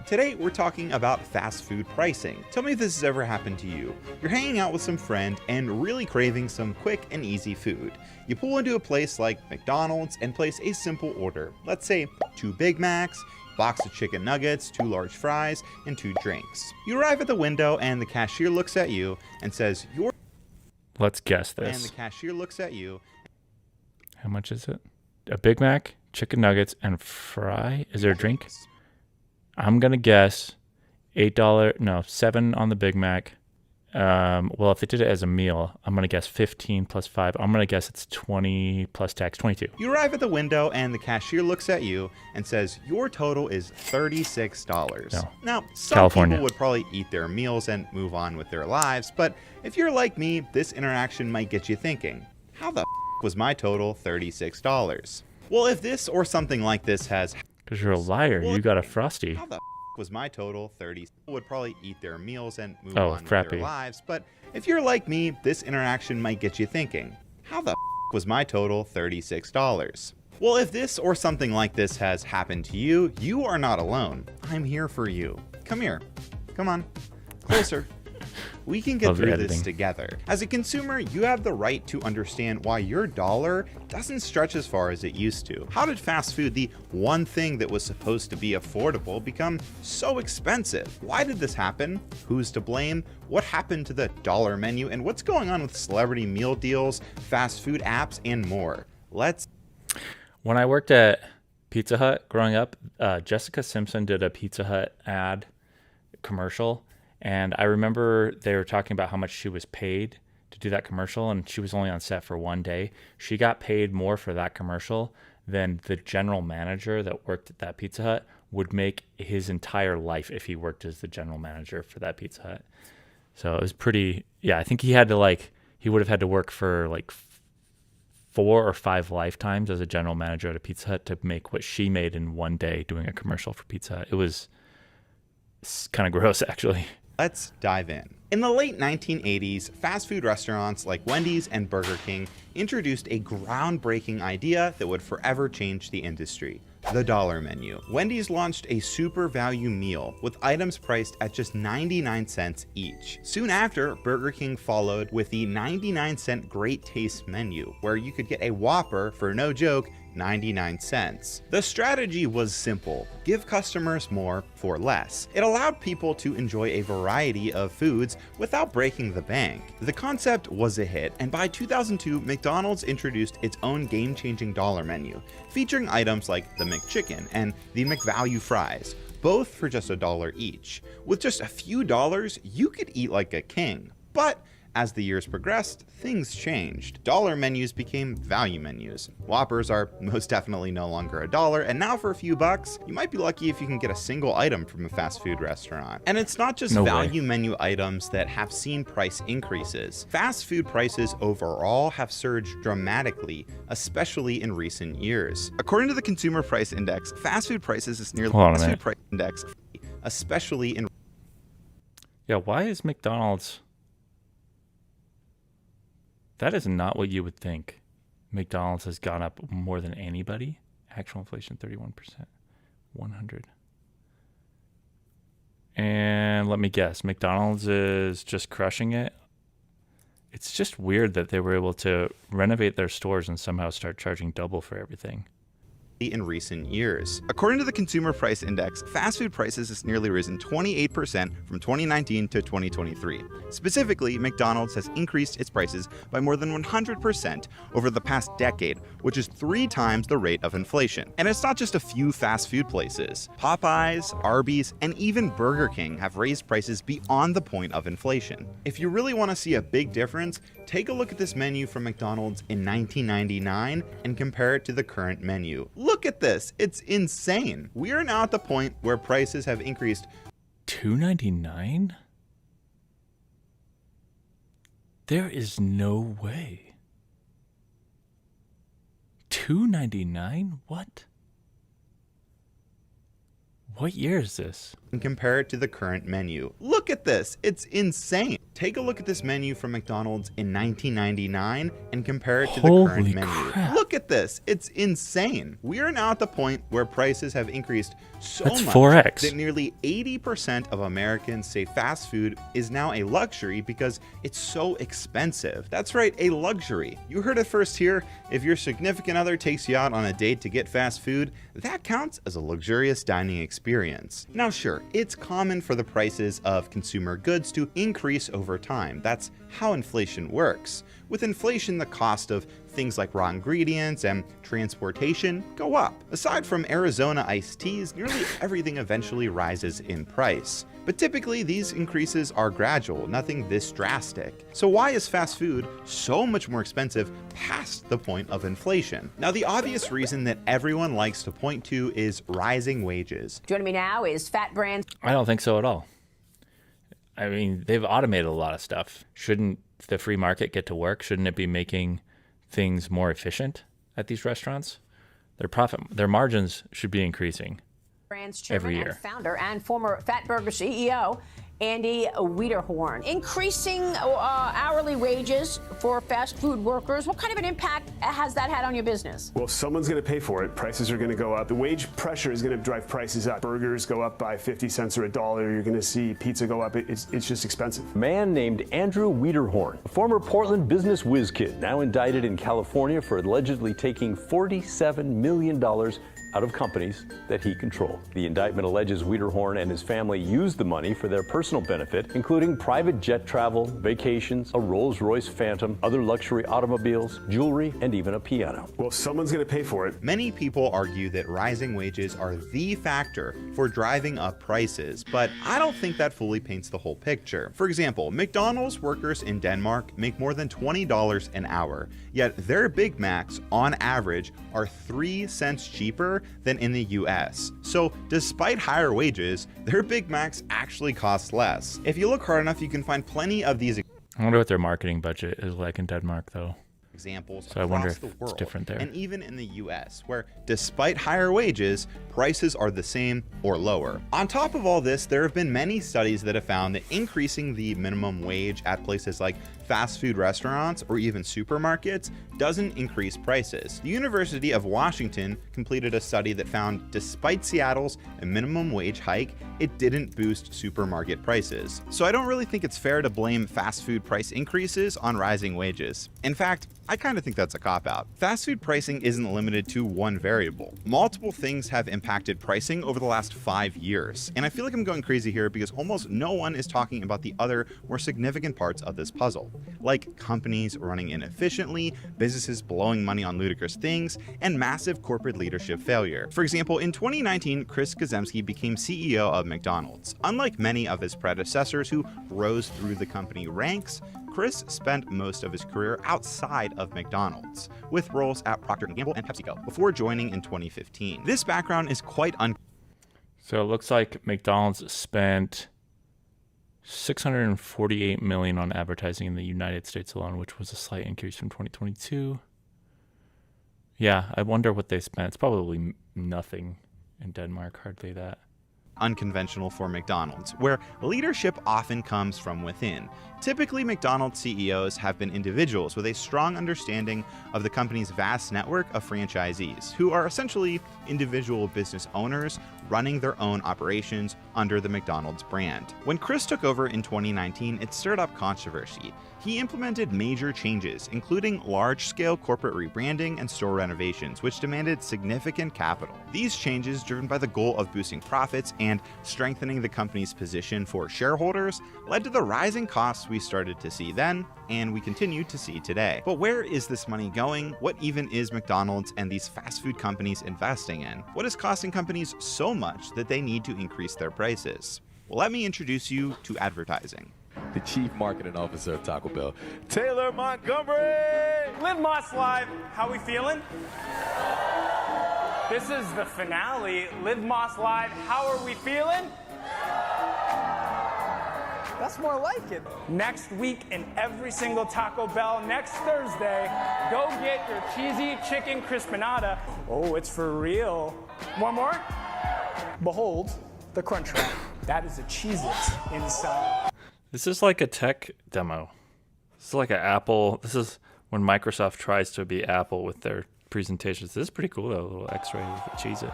Today we're talking about fast food pricing. Tell me if this has ever happened to you. You're hanging out with some friend and really craving some quick and easy food. You pull into a place like McDonald's and place a simple order. Let's say 2 Big Macs, box of chicken nuggets, 2 large fries, and 2 drinks. You arrive at the window and the cashier looks at you and says, Let's guess this. And the cashier looks at you. How much is it? A Big Mac, chicken nuggets, and fry? Is there a drink? I'm going to guess $7 on the Big Mac. Well, if they did it as a meal, I'm going to guess 15 plus 5. I'm going to guess it's 20 plus tax, 22. You arrive at the window and the cashier looks at you and says, your total is $36. No. Now, some California. people would probably eat their meals and move on with their lives, but if you're like me, this interaction might get you thinking, how the was my total $36? Well, if this or something like this has... Because you're a liar. You got a Frosty. How the was my total 30? Would probably eat their meals and move Oh, on with frappy. their lives, but if you're like me, this interaction might get you thinking, how the was my total $36? Well, if this or something like this has happened to you, you are not alone. I'm here for you. Come here. Come on. Closer. We can get Love your through this editing. together. As a consumer, you have the right to understand why your dollar doesn't stretch as far as it used to. How did fast food, the one thing that was supposed to be affordable, become so expensive? Why did this happen? Who's to blame? What happened to the dollar menu? And what's going on with celebrity meal deals, fast food apps, and more? When I worked at Pizza Hut growing up, Jessica Simpson did a Pizza Hut ad commercial. And I remember they were talking about how much she was paid to do that commercial, and she was only on set for 1 day. She got paid more for that commercial than the general manager that worked at that Pizza Hut would make his entire life if he worked as the general manager for that Pizza Hut. So it was pretty, I think he would have had to work for like 4 or 5 lifetimes as a general manager at a Pizza Hut to make what she made in 1 day doing a commercial for Pizza Hut. It was kind of gross, actually. Let's dive in. In the late 1980s, fast food restaurants like Wendy's and Burger King introduced a groundbreaking idea that would forever change the industry: the dollar menu. Wendy's launched a super value meal with items priced at just 99 cents each. Soon after, Burger King followed with the 99-cent Great Taste menu, where you could get a Whopper for, no joke, 99 cents. The strategy was simple: give customers more for less. It allowed people to enjoy a variety of foods without breaking the bank. The concept was a hit, and by 2002, McDonald's introduced its own game-changing dollar menu, featuring items like the McChicken and the McValue fries, both for just $1 each. With just a few dollars, you could eat like a king. But as the years progressed, things changed. Dollar menus became value menus. Whoppers are most definitely no longer $1, and now for a few bucks, you might be lucky if you can get a single item from a fast food restaurant. And it's not just value menu items that have seen price increases. Fast food prices overall have surged dramatically, especially in recent years. According to the Consumer Price Index, fast food prices is nearly fast food price index, especially in... Yeah, why is McDonald's... That is not what you would think. McDonald's has gone up more than anybody. Actual inflation, 31%. 100. And let me guess, McDonald's is just crushing it. It's just weird that they were able to renovate their stores and somehow start charging double for everything. In recent years. According to the Consumer Price Index, fast food prices has nearly risen 28% from 2019 to 2023. Specifically, McDonald's has increased its prices by more than 100% over the past decade, which is 3 times the rate of inflation. And it's not just a few fast food places. Popeyes, Arby's, and even Burger King have raised prices beyond the point of inflation. If you really want to see a big difference, take a look at this menu from McDonald's in 1999 and compare it to the current menu. Look at this, it's insane. We are now at the point where prices have increased $2.99? There is no way. $2.99? What? What year is this? and compare it to the current menu. Look at this, it's insane. Take a look at this menu from McDonald's in 1999 and compare it to Holy the current menu. crap. Look at this. It's insane. We are now at the point where prices have increased so That's much 4x. that nearly 80% of Americans say fast food is now a luxury because it's so expensive. That's right, a luxury. You heard it first here. If your significant other takes you out on a date to get fast food, that counts as a luxurious dining experience. Now sure, it's common for the prices of consumer goods to increase over time. That's how inflation works. With inflation, the cost of things like raw ingredients and transportation go up. Aside from Arizona iced teas, nearly everything eventually rises in price. But typically, these increases are gradual, nothing this drastic. So why is fast food so much more expensive past the point of inflation? Now, the obvious reason that everyone likes to point to is rising wages. Joining me now is Fat Brands. I don't think so at all. I mean, they've automated a lot of stuff. Shouldn't the free market get to work? Shouldn't it be making things more efficient at these restaurants? Their margins should be increasing Brands every chairman year. and founder and former Fatburger CEO Andy Wiederhorn. Increasing hourly wages for fast food workers. What kind of an impact has that had on your business? Well, someone's going to pay for it. Prices are going to go up. The wage pressure is going to drive prices up. Burgers go up by 50 cents or $1. You're going to see pizza go up. It's just expensive. A man named Andrew Wiederhorn, a former Portland business whiz kid, now indicted in California for allegedly taking $47 million out of companies that he controlled. The indictment alleges Wiederhorn and his family used the money for their personal benefit, including private jet travel, vacations, a Rolls-Royce Phantom, other luxury automobiles, jewelry, and even a piano. Well, someone's going to pay for it. Many people argue that rising wages are the factor for driving up prices, but I don't think that fully paints the whole picture. For example, McDonald's workers in Denmark make more than $20 an hour, yet their Big Macs, on average, are 3 cents cheaper than in the US. So despite higher wages, their Big Macs actually cost less. If you look hard enough, you can find plenty of these I wonder what their marketing budget is like in Denmark, though. examples So I wonder across if the it's world, different there. and even in the US, where despite higher wages, prices are the same or lower. On top of all this, there have been many studies that have found that increasing the minimum wage at places like fast food restaurants or even supermarkets doesn't increase prices. The University of Washington completed a study that found despite Seattle's minimum wage hike, it didn't boost supermarket prices. So I don't really think it's fair to blame fast food price increases on rising wages. In fact, I kind of think that's a cop-out. Fast food pricing isn't limited to one variable. Multiple things have impacted pricing over the last 5 years. And I feel like I'm going crazy here because almost no one is talking about the other more significant parts of this puzzle, like companies running inefficiently, businesses blowing money on ludicrous things, and massive corporate leadership failure. For example, in 2019, Chris Kazemski became CEO of McDonald's. Unlike many of his predecessors who rose through the company ranks, Chris spent most of his career outside of McDonald's, with roles at Procter & Gamble and PepsiCo, before joining in 2015. This background is quite So it looks like McDonald's spent $648 million on advertising in the United States alone, which was a slight increase from 2022. Yeah, I wonder what they spent. It's probably nothing in Denmark, hardly that. unconventional for McDonald's, where leadership often comes from within. Typically, McDonald's CEOs have been individuals with a strong understanding of the company's vast network of franchisees, who are essentially individual business owners running their own operations under the McDonald's brand. When Chris took over in 2019, it stirred up controversy. He implemented major changes, including large-scale corporate rebranding and store renovations, which demanded significant capital. These changes, driven by the goal of boosting profits and strengthening the company's position for shareholders, led to the rising costs we started to see then, and we continue to see today. But where is this money going? What even is McDonald's and these fast food companies investing in? What is costing companies so much that they need to increase their prices? Well, let me introduce you to advertising. The Chief Marketing Officer of Taco Bell, Taylor Montgomery. Live Moss Live, how we feeling? This is the finale. Live Moss Live, how are we feeling? That's more like it. Next week in every single Taco Bell, next Thursday, go get your cheesy chicken crispinata. Oh, it's for real. One more? Behold the Crunch Wrap. That is a Cheez-It inside. This is like a tech demo. This is like an Apple. This is when Microsoft tries to be Apple with their presentations. This is pretty cool, though. A little X-ray with the Cheez-It.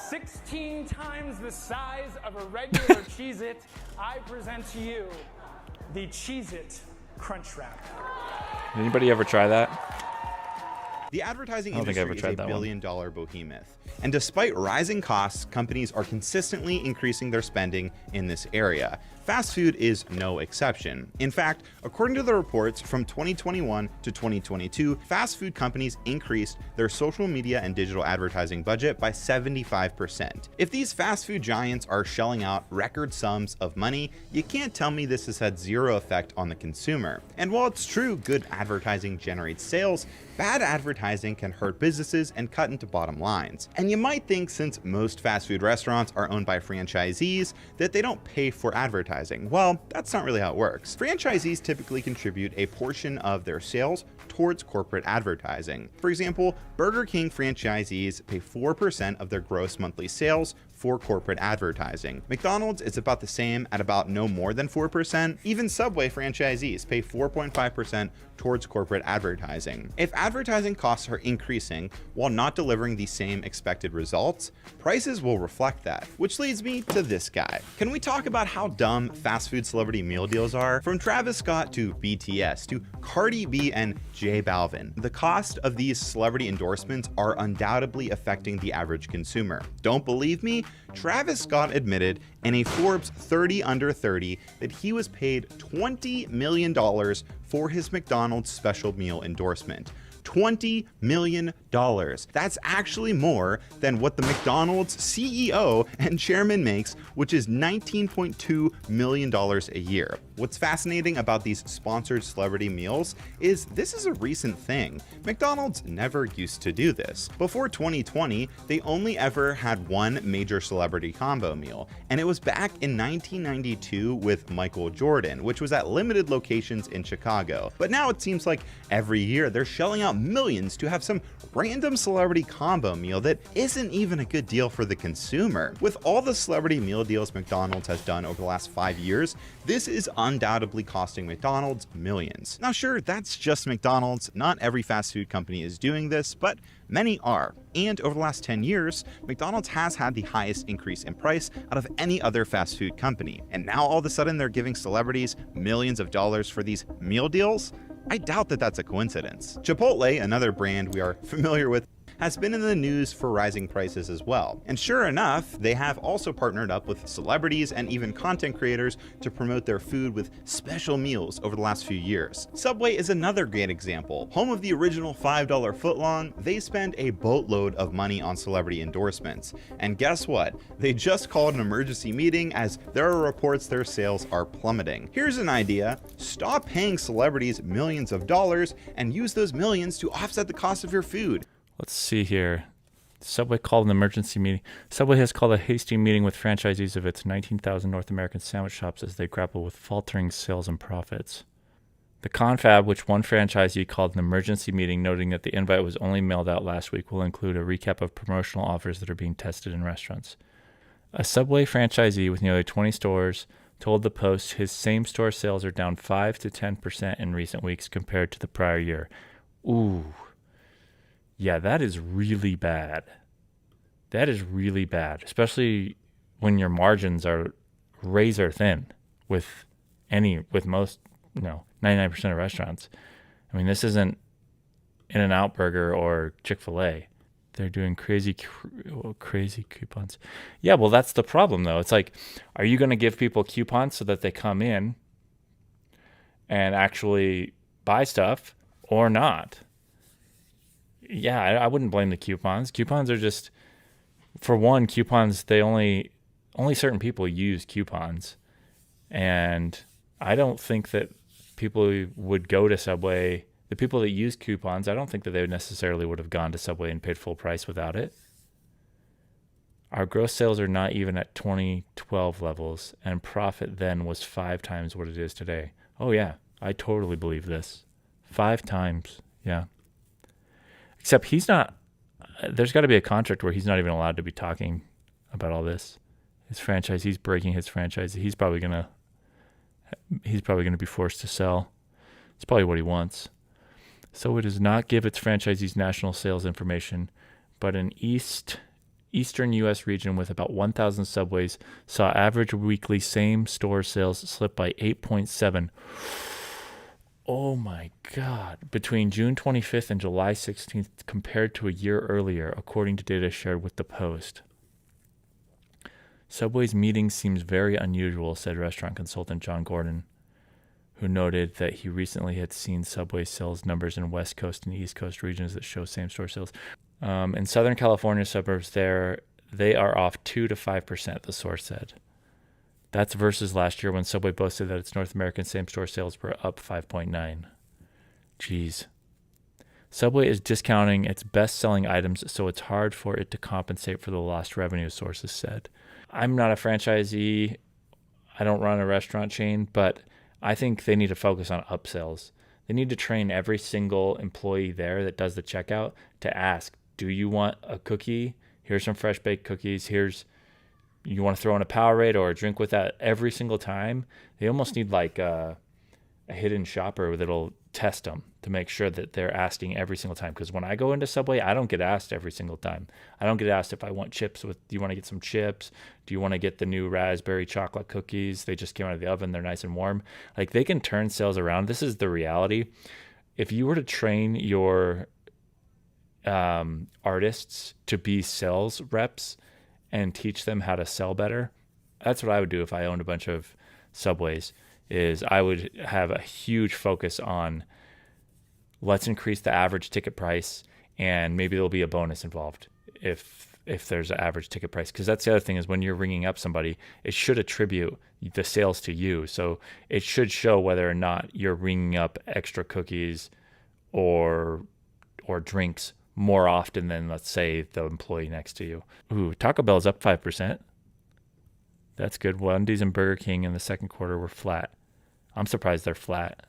16 times the size of a regular Cheez-It, I present to you the Cheez-It Crunch Wrap. Anybody ever try that? The advertising I don't think I industry ever is a tried that one. billion-dollar behemoth. And despite rising costs, companies are consistently increasing their spending in this area. Fast food is no exception. In fact, according to the reports from 2021 to 2022, fast food companies increased their social media and digital advertising budget by 75%. If these fast food giants are shelling out record sums of money, you can't tell me this has had zero effect on the consumer. And while it's true good advertising generates sales, bad advertising can hurt businesses and cut into bottom lines. And you might think since most fast food restaurants are owned by franchisees that they don't pay for advertising. Well, that's not really how it works. Franchisees typically contribute a portion of their sales towards corporate advertising. For example, Burger King franchisees pay 4% of their gross monthly sales for corporate advertising. McDonald's is about the same at about no more than 4%. Even Subway franchisees pay 4.5% towards corporate advertising. If advertising costs are increasing while not delivering the same expected results, prices will reflect that. Which leads me to this guy. Can we talk about how dumb fast food celebrity meal deals are? From Travis Scott to BTS to Cardi B and J Balvin, the cost of these celebrity endorsements are undoubtedly affecting the average consumer. Don't believe me? Travis Scott admitted in a Forbes 30 Under 30 that he was paid $20 million for his McDonald's special meal endorsement. $20 million. That's actually more than what the McDonald's CEO and chairman makes, which is $19.2 million a year. What's fascinating about these sponsored celebrity meals is this is a recent thing. McDonald's never used to do this. Before 2020, they only ever had one major celebrity combo meal, and it was back in 1992 with Michael Jordan, which was at limited locations in Chicago. But now it seems like every year they're shelling out millions to have some random celebrity combo meal that isn't even a good deal for the consumer. With all the celebrity meal deals McDonald's has done over the last 5 years, this is undoubtedly costing McDonald's millions. Now sure, that's just McDonald's. Not every fast food company is doing this, but many are. And over the last 10 years, McDonald's has had the highest increase in price out of any other fast food company. And now all of a sudden they're giving celebrities millions of dollars for these meal deals? I doubt that that's a coincidence. Chipotle, another brand we are familiar with, has been in the news for rising prices as well. And sure enough, they have also partnered up with celebrities and even content creators to promote their food with special meals over the last few years. Subway is another great example. Home of the original $5 footlong, they spend a boatload of money on celebrity endorsements. And guess what? They just called an emergency meeting as there are reports their sales are plummeting. Here's an idea. Stop paying celebrities millions of dollars and use those millions to offset the cost of your food. Let's see here. Subway called an emergency meeting. Subway has called a hasty meeting with franchisees of its 19,000 North American sandwich shops as they grapple with faltering sales and profits. The confab, which one franchisee called an emergency meeting, noting that the invite was only mailed out last week, will include a recap of promotional offers that are being tested in restaurants. A Subway franchisee with nearly 20 stores told the Post his same-store sales are down 5 to 10% in recent weeks compared to the prior year. Ooh. Yeah, that is really bad. That is really bad, especially when your margins are razor thin with most, 99% of restaurants. I mean, this isn't In-N-Out Burger or Chick-fil-A. They're doing crazy coupons. Yeah, well, that's the problem, though. It's like, are you going to give people coupons so that they come in and actually buy stuff or not? Yeah, I wouldn't blame the coupons. Coupons are just, for one, coupons, they only certain people use coupons. And I don't think that people would go to Subway. The people that use coupons, I don't think that they necessarily would have gone to Subway and paid full price without it. Our gross sales are not even at 2012 levels, and profit then was 5 times what it is today. Oh, yeah, I totally believe this. 5 times, yeah. Except he's not, there's got to be a contract where he's not even allowed to be talking about all this. His franchise, he's breaking his franchise. He's probably going to He's probably going to be forced to sell. It's probably what he wants. Subway does not give its franchisees national sales information, but an eastern U.S. region with about 1,000 Subways saw average weekly same-store sales slip by 8.7. Oh my God. Between June 25th and July 16th compared to a year earlier, according to data shared with the Post. Subway's meeting seems very unusual, said restaurant consultant John Gordon, who noted that he recently had seen Subway sales numbers in West Coast and East Coast regions that show same-store sales. In Southern California suburbs, they are off 2 to 5%, the source said. That's versus last year when Subway boasted that its North American same-store sales were up 5.9. Jeez. Subway is discounting its best-selling items, so it's hard for it to compensate for the lost revenue, sources said. I'm not a franchisee. I don't run a restaurant chain, but I think they need to focus on upsells. They need to train every single employee there that does the checkout to ask, do you want a cookie? Here's some fresh baked cookies. You want to throw in a Powerade or a drink with that every single time? They almost need like a hidden shopper that'll test them to make sure that they're asking every single time. Because when I go into Subway, I don't get asked every single time. I don't get asked if I want chips do you want to get some chips? Do you want to get the new raspberry chocolate cookies? They just came out of the oven. They're nice and warm. Like, they can turn sales around. This is the reality. If you were to train your artists to be sales reps and teach them how to sell better, that's what I would do if I owned a bunch of Subways. Is I would have a huge focus on, let's increase the average ticket price, and maybe there'll be a bonus involved if there's an average ticket price. Because that's the other thing, is when you're ringing up somebody, it should attribute the sales to you. So it should show whether or not you're ringing up extra cookies or drinks more often than, let's say, the employee next to you. Ooh, Taco Bell's up 5%. That's good. Wendy's and Burger King in the second quarter were flat. I'm surprised they're flat,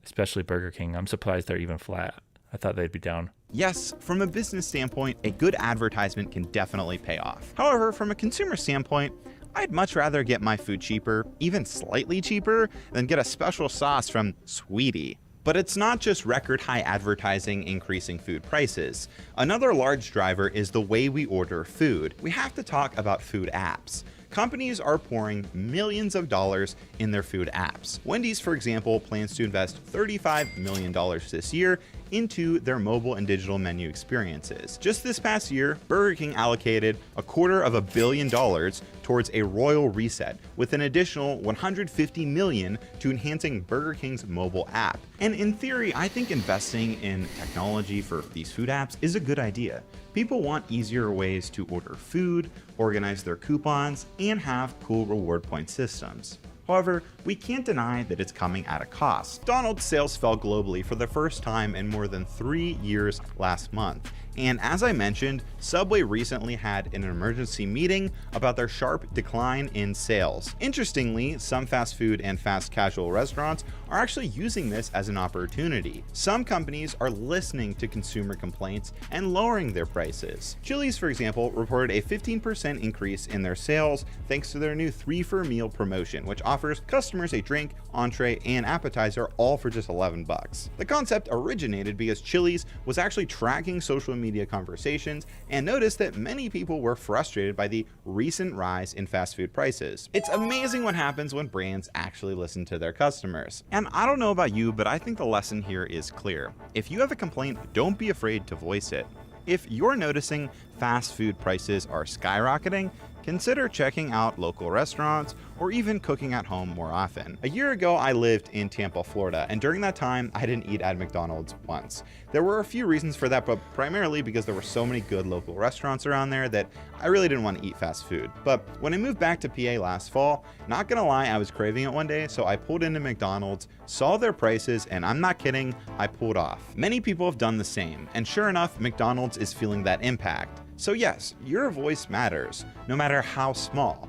especially Burger King. I'm surprised they're even flat. I thought they'd be down. Yes, from a business standpoint, a good advertisement can definitely pay off. However, from a consumer standpoint, I'd much rather get my food cheaper, even slightly cheaper, than get a special sauce from Sweetie. But it's not just record high advertising increasing food prices. Another large driver is the way we order food. We have to talk about food apps. Companies are pouring millions of dollars in their food apps. Wendy's, for example, plans to invest $35 million this year into their mobile and digital menu experiences. Just this past year, Burger King allocated $250 million towards a royal reset, with an additional $150 million to enhancing Burger King's mobile app. And in theory, I think investing in technology for these food apps is a good idea. People want easier ways to order food, organize their coupons, and have cool reward point systems. However, we can't deny that it's coming at a cost. McDonald's sales fell globally for the first time in more than 3 years last month. And as I mentioned, Subway recently had an emergency meeting about their sharp decline in sales. Interestingly, some fast food and fast casual restaurants are actually using this as an opportunity. Some companies are listening to consumer complaints and lowering their prices. Chili's, for example, reported a 15% increase in their sales thanks to their new 3-for-a-meal promotion, which offers customers a drink, entree, and appetizer all for just $11. The concept originated because Chili's was actually tracking social media conversations and noticed that many people were frustrated by the recent rise in fast food prices. It's amazing what happens when brands actually listen to their customers. And I don't know about you, but I think the lesson here is clear. If you have a complaint, don't be afraid to voice it. If you're noticing fast food prices are skyrocketing, consider checking out local restaurants or even cooking at home more often. A year ago, I lived in Tampa, Florida, and during that time, I didn't eat at McDonald's once. There were a few reasons for that, but primarily because there were so many good local restaurants around there that I really didn't want to eat fast food. But when I moved back to PA last fall, not gonna lie, I was craving it one day, so I pulled into McDonald's, saw their prices, and I'm not kidding, I pulled off. Many people have done the same, and sure enough, McDonald's is feeling that impact. So yes, your voice matters, no matter how small.